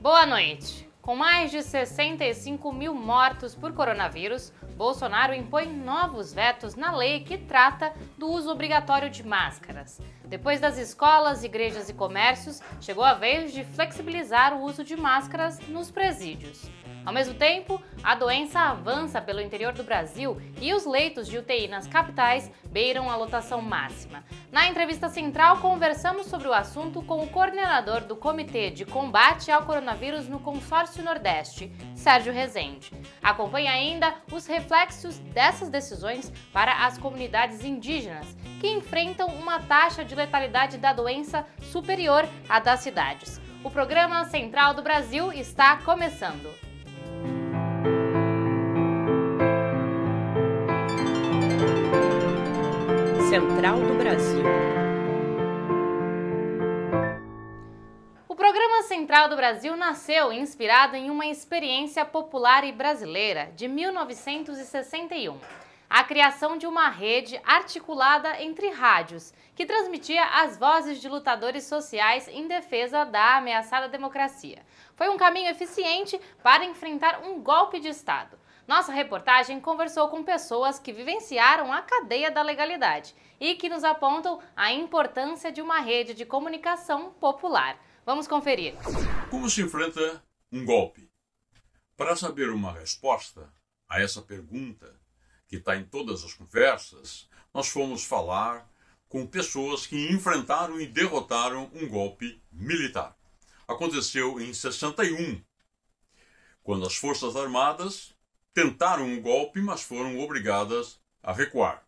Boa noite. Com mais de 65 mil mortos por coronavírus, Bolsonaro impõe novos vetos na lei que trata do uso obrigatório de máscaras. Depois das escolas, igrejas e comércios, chegou a vez de flexibilizar o uso de máscaras nos presídios. Ao mesmo tempo, a doença avança pelo interior do Brasil e os leitos de UTI nas capitais beiram a lotação máxima. Na entrevista central, conversamos sobre o assunto com o coordenador do Comitê de Combate ao Coronavírus no Consórcio Nordeste, Sérgio Rezende. Acompanhe ainda os reflexos dessas decisões para as comunidades indígenas, que enfrentam uma taxa de letalidade da doença superior à das cidades. O programa Central do Brasil está começando. Central do Brasil. O programa Central do Brasil nasceu inspirado em uma experiência popular e brasileira de 1961. A criação de uma rede articulada entre rádios, que transmitia as vozes de lutadores sociais em defesa da ameaçada democracia. Foi um caminho eficiente para enfrentar um golpe de Estado. Nossa reportagem conversou com pessoas que vivenciaram a cadeia da legalidade e que nos apontam a importância de uma rede de comunicação popular. Vamos conferir. Como se enfrenta um golpe? Para saber uma resposta a essa pergunta, que está em todas as conversas, nós fomos falar com pessoas que enfrentaram e derrotaram um golpe militar. Aconteceu em 61, quando as Forças Armadas tentaram um golpe, mas foram obrigadas a recuar.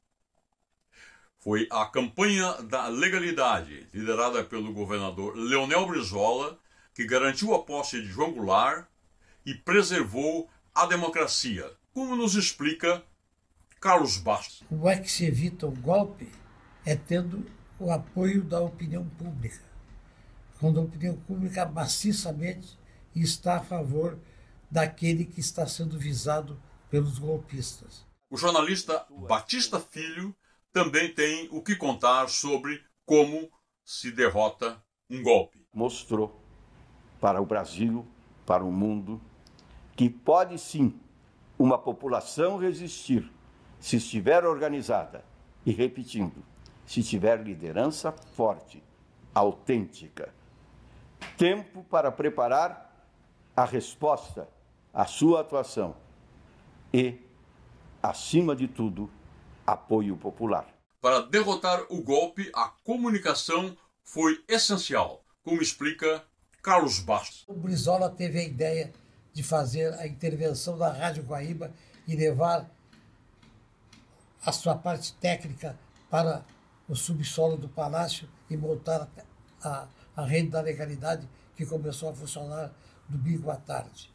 Foi a campanha da legalidade, liderada pelo governador Leonel Brizola, que garantiu a posse de João Goulart e preservou a democracia, como nos explica Carlos Bastos. Como é que se evita o golpe? É tendo o apoio da opinião pública. Quando a opinião pública maciçamente está a favor daquele que está sendo visado pelos golpistas. O jornalista Batista Filho também tem o que contar sobre como se derrota um golpe. Mostrou para o Brasil, para o mundo, que pode sim uma população resistir se estiver organizada e, repetindo, se tiver liderança forte, autêntica. Tempo para preparar a resposta à sua atuação e, acima de tudo, apoio popular. Para derrotar o golpe, a comunicação foi essencial, como explica Carlos Bastos. O Brizola teve a ideia de fazer a intervenção da Rádio Guaíba e levar a sua parte técnica para o subsolo do Palácio e montar a rede da legalidade que começou a funcionar domingo à tarde.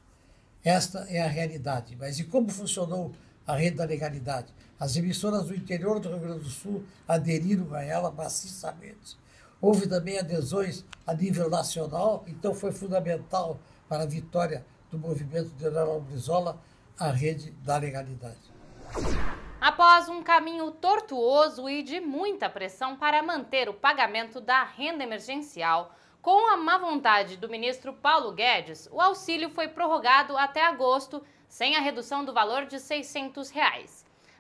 Esta é a realidade. Mas e como funcionou a rede da legalidade? As emissoras do interior do Rio Grande do Sul aderiram a ela maciçamente. Houve também adesões a nível nacional, então foi fundamental para a vitória do movimento de Leonel Brizola a rede da legalidade. Após um caminho tortuoso e de muita pressão para manter o pagamento da renda emergencial, com a má vontade do ministro Paulo Guedes, o auxílio foi prorrogado até agosto, sem a redução do valor de R$ 600.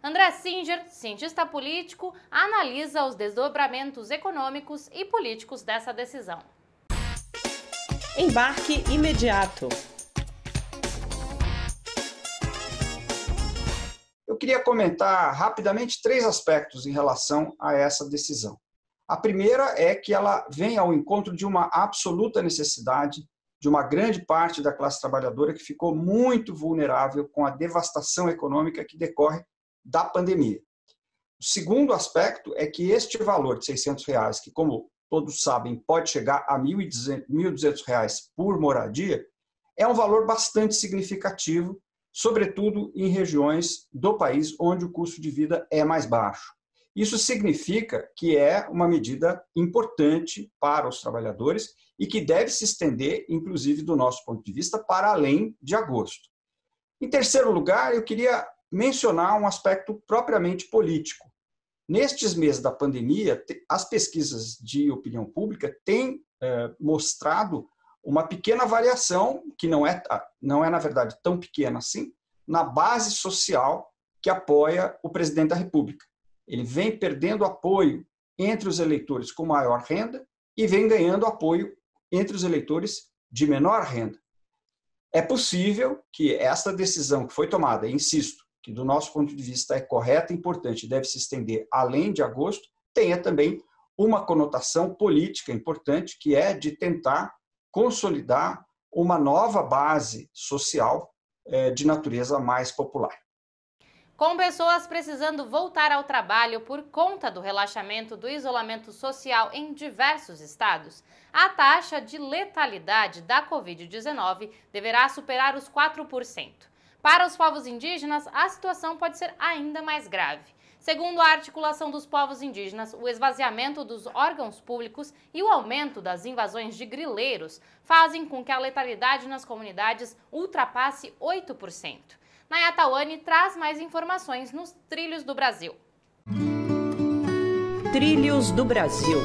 André Singer, cientista político, analisa os desdobramentos econômicos e políticos dessa decisão. Embarque imediato. Eu queria comentar rapidamente 3 aspectos em relação a essa decisão. A primeira é que ela vem ao encontro de uma absoluta necessidade de uma grande parte da classe trabalhadora que ficou muito vulnerável com a devastação econômica que decorre da pandemia. O segundo aspecto é que este valor de R$ 600, que como todos sabem pode chegar a R$ 1.200 por moradia, é um valor bastante significativo, sobretudo em regiões do país onde o custo de vida é mais baixo. Isso significa que é uma medida importante para os trabalhadores e que deve se estender, inclusive do nosso ponto de vista, para além de agosto. Em terceiro lugar, eu queria mencionar um aspecto propriamente político. Nestes meses da pandemia, as pesquisas de opinião pública têm mostrado uma pequena variação, que não é na verdade tão pequena assim, na base social que apoia o presidente da República. Ele vem perdendo apoio entre os eleitores com maior renda e vem ganhando apoio entre os eleitores de menor renda. É possível que esta decisão que foi tomada, insisto, que do nosso ponto de vista é correta e importante, deve se estender além de agosto, tenha também uma conotação política importante, que é de tentar consolidar uma nova base social de natureza mais popular. Com pessoas precisando voltar ao trabalho por conta do relaxamento do isolamento social em diversos estados, a taxa de letalidade da Covid-19 deverá superar os 4%. Para os povos indígenas, a situação pode ser ainda mais grave. Segundo a Articulação dos Povos Indígenas, o esvaziamento dos órgãos públicos e o aumento das invasões de grileiros fazem com que a letalidade nas comunidades ultrapasse 8%. Nayata Wani traz mais informações nos Trilhos do Brasil. Trilhos do Brasil.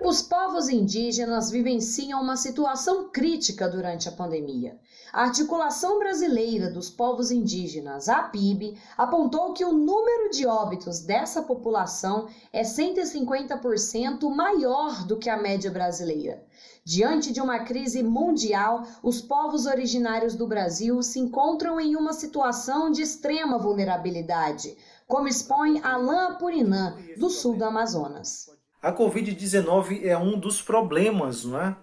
Os povos indígenas vivenciam uma situação crítica durante a pandemia. A Articulação Brasileira dos Povos Indígenas, a APIB, apontou que o número de óbitos dessa população é 150% maior do que a média brasileira. Diante de uma crise mundial, os povos originários do Brasil se encontram em uma situação de extrema vulnerabilidade, como expõe Alain Apurinã, do sul do Amazonas. A Covid-19 é um dos problemas, não é?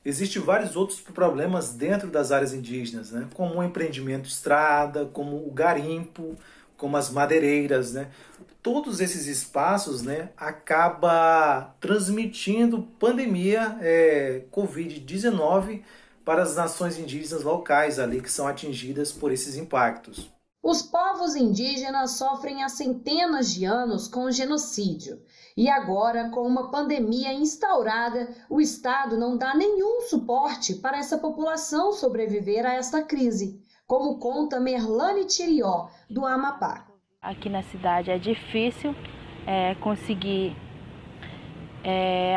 Existem vários outros problemas dentro das áreas indígenas, né? Como o empreendimento estrada, como o garimpo, como as madeireiras, né? Todos esses espaços, né, acabam transmitindo pandemia Covid-19 para as nações indígenas locais ali que são atingidas por esses impactos. Os povos indígenas sofrem há centenas de anos com o genocídio. E agora, com uma pandemia instaurada, o Estado não dá nenhum suporte para essa população sobreviver a esta crise, como conta Merlane Tirió, do Amapá. Aqui na cidade é difícil conseguir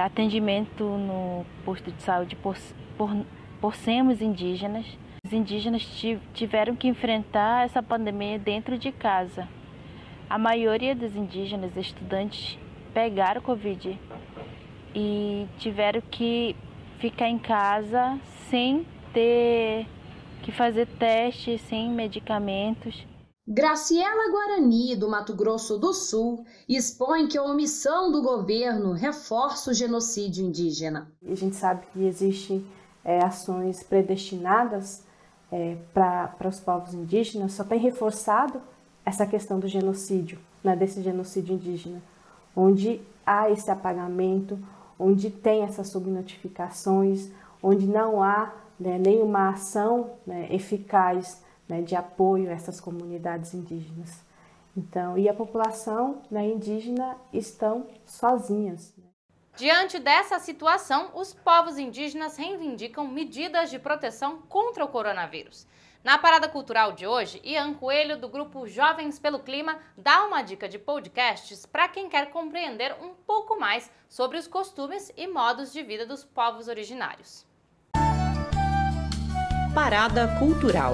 atendimento no posto de saúde por sermos indígenas. Os indígenas tiveram que enfrentar essa pandemia dentro de casa. A maioria dos indígenas estudantes pegaram Covid e tiveram que ficar em casa sem ter que fazer testes, sem medicamentos. Graciela Guarani, do Mato Grosso do Sul, expõe que a omissão do governo reforça o genocídio indígena. A gente sabe que existem ações predestinadas para os povos indígenas, só tem reforçado essa questão do genocídio, né, desse genocídio indígena, onde há esse apagamento, onde tem essas subnotificações, onde não há nenhuma ação eficaz de apoio a essas comunidades indígenas. Então, e a população indígena estão sozinhas. Diante dessa situação, os povos indígenas reivindicam medidas de proteção contra o coronavírus. Na Parada Cultural de hoje, Ian Coelho, do grupo Jovens pelo Clima, dá uma dica de podcasts para quem quer compreender um pouco mais sobre os costumes e modos de vida dos povos originários. Parada Cultural.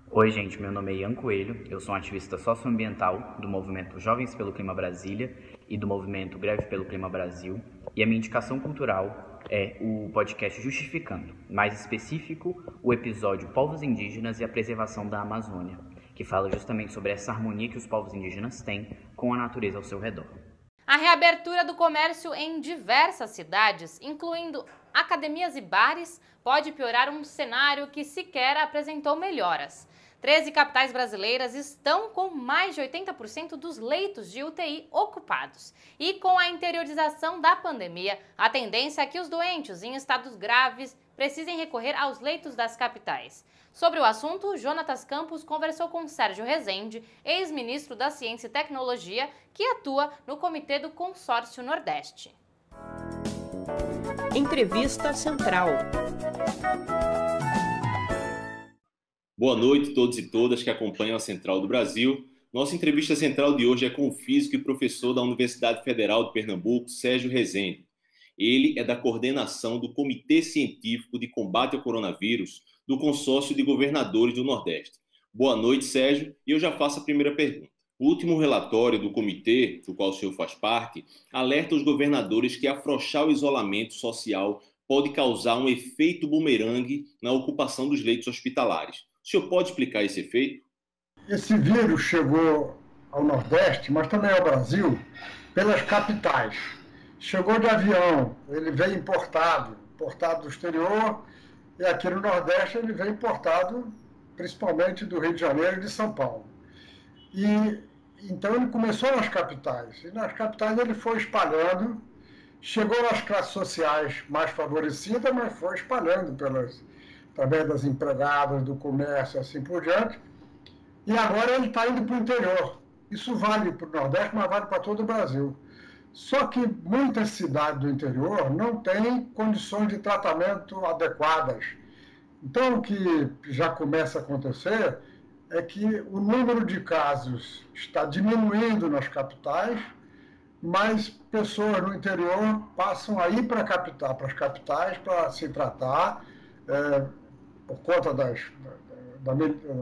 Oi, gente, meu nome é Ian Coelho, eu sou um ativista socioambiental do movimento Jovens pelo Clima Brasília e do movimento Greve pelo Clima Brasil, e a minha indicação cultural é o podcast Justificando, mais específico, o episódio Povos Indígenas e a Preservação da Amazônia, que fala justamente sobre essa harmonia que os povos indígenas têm com a natureza ao seu redor. A reabertura do comércio em diversas cidades, incluindo academias e bares, pode piorar um cenário que sequer apresentou melhoras. 13 capitais brasileiras estão com mais de 80% dos leitos de UTI ocupados. E com a interiorização da pandemia, a tendência é que os doentes em estados graves precisem recorrer aos leitos das capitais. Sobre o assunto, Jonatas Campos conversou com Sérgio Rezende, ex-ministro da Ciência e Tecnologia, que atua no Comitê do Consórcio Nordeste. Entrevista Central. Boa noite a todos e todas que acompanham a Central do Brasil. Nossa entrevista central de hoje é com o físico e professor da Universidade Federal de Pernambuco, Sérgio Rezende. Ele é da coordenação do Comitê Científico de Combate ao Coronavírus do Consórcio de Governadores do Nordeste. Boa noite, Sérgio, e eu já faço a primeira pergunta. O último relatório do comitê, do qual o senhor faz parte, alerta os governadores que afrouxar o isolamento social pode causar um efeito bumerangue na ocupação dos leitos hospitalares. O senhor pode explicar esse efeito? Esse vírus chegou ao Nordeste, mas também ao Brasil, pelas capitais. Chegou de avião, ele veio importado do exterior, e aqui no Nordeste ele veio importado principalmente do Rio de Janeiro e de São Paulo. E então ele começou nas capitais, e nas capitais ele foi espalhando, chegou nas classes sociais mais favorecidas, mas foi espalhando através das empregadas, do comércio, assim por diante, e agora ele está indo para o interior. Isso vale para o Nordeste, mas vale para todo o Brasil. Só que muitas cidades do interior não têm condições de tratamento adequadas. Então, o que já começa a acontecer é que o número de casos está diminuindo nas capitais, mas pessoas no interior passam a ir para as capitais para se tratar, por conta das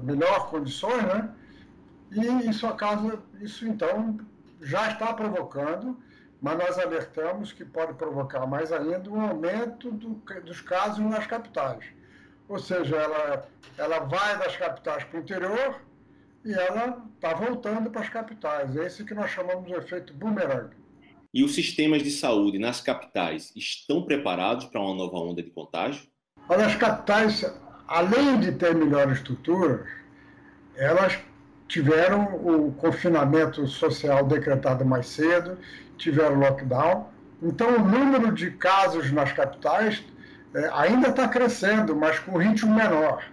melhores condições, né? E isso então já está provocando, mas nós alertamos que pode provocar mais ainda um aumento dos casos nas capitais. Ou seja, ela vai das capitais para o interior e ela está voltando para as capitais. É esse que nós chamamos de efeito bumerangue. E os sistemas de saúde nas capitais estão preparados para uma nova onda de contágio? Olha, as capitais, além de ter melhores estruturas, elas tiveram o confinamento social decretado mais cedo, tiveram lockdown. Então, o número de casos nas capitais ainda está crescendo, mas com ritmo menor.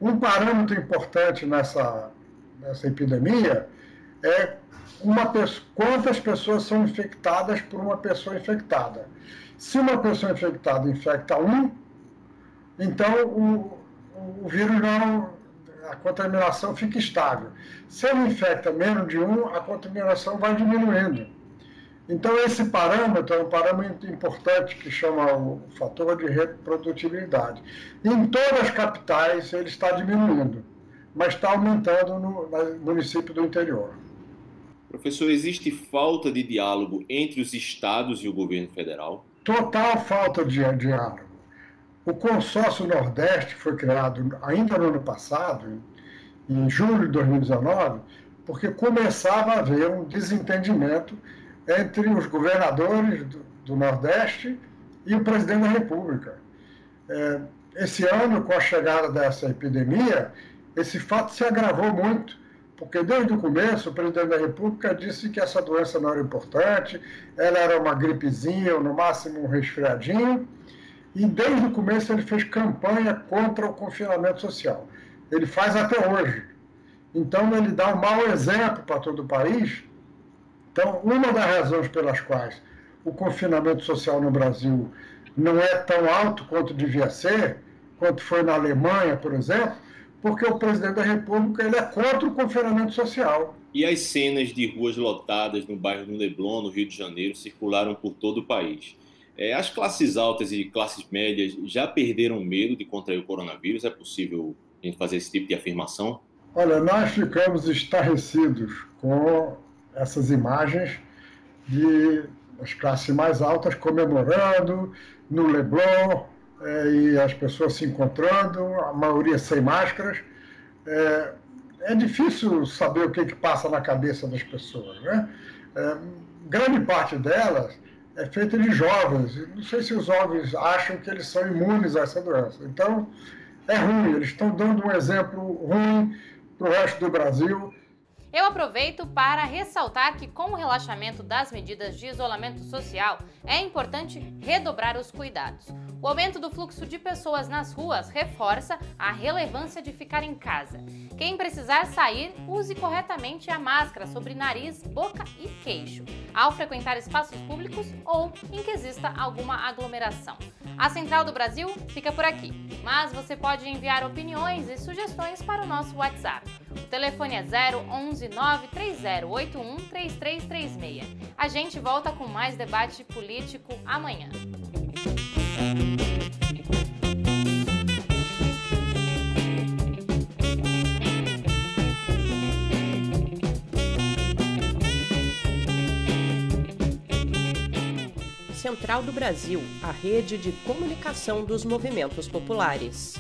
Um parâmetro importante nessa epidemia é quantas pessoas são infectadas por uma pessoa infectada. Se uma pessoa infectada infecta então o vírus a contaminação fica estável. Se ele infecta menos de a contaminação vai diminuindo. Então, esse parâmetro é um parâmetro importante que chama o fator de reprodutibilidade. Em todas as capitais ele está diminuindo, mas está aumentando no município do interior. Professor, existe falta de diálogo entre os estados e o governo federal? Total falta de diálogo. O Consórcio Nordeste foi criado ainda no ano passado, em julho de 2019, porque começava a haver um desentendimento entre os governadores do Nordeste e o presidente da República. Esse ano, com a chegada dessa epidemia, esse fato se agravou muito, porque desde o começo o presidente da República disse que essa doença não era importante, ela era uma gripezinha, ou no máximo um resfriadinho, e desde o começo ele fez campanha contra o confinamento social. Ele faz até hoje. Então ele dá um mau exemplo para todo o país. Então, uma das razões pelas quais o confinamento social no Brasil não é tão alto quanto devia ser, quanto foi na Alemanha, por exemplo, porque o presidente da República ele é contra o confinamento social. E as cenas de ruas lotadas no bairro do Leblon, no Rio de Janeiro, circularam por todo o país. As classes altas e classes médias já perderam medo de contrair o coronavírus? É possível a gente fazer esse tipo de afirmação? Olha, nós ficamos estarrecidos com essas imagens das classes mais altas comemorando no Leblon, e as pessoas se encontrando, a maioria sem máscaras. É difícil saber o que passa na cabeça das pessoas, né? Grande parte delas é feita de jovens. Não sei se os jovens acham que eles são imunes a essa doença. Então, é ruim. Eles estão dando um exemplo ruim para o resto do Brasil. Eu aproveito para ressaltar que, com o relaxamento das medidas de isolamento social, é importante redobrar os cuidados. O aumento do fluxo de pessoas nas ruas reforça a relevância de ficar em casa. Quem precisar sair, use corretamente a máscara sobre nariz, boca e queixo, ao frequentar espaços públicos ou em que exista alguma aglomeração. A Central do Brasil fica por aqui, mas você pode enviar opiniões e sugestões para o nosso WhatsApp. O telefone é 011 93081 3336. A gente volta com mais debate político amanhã. Central do Brasil, a rede de comunicação dos movimentos populares.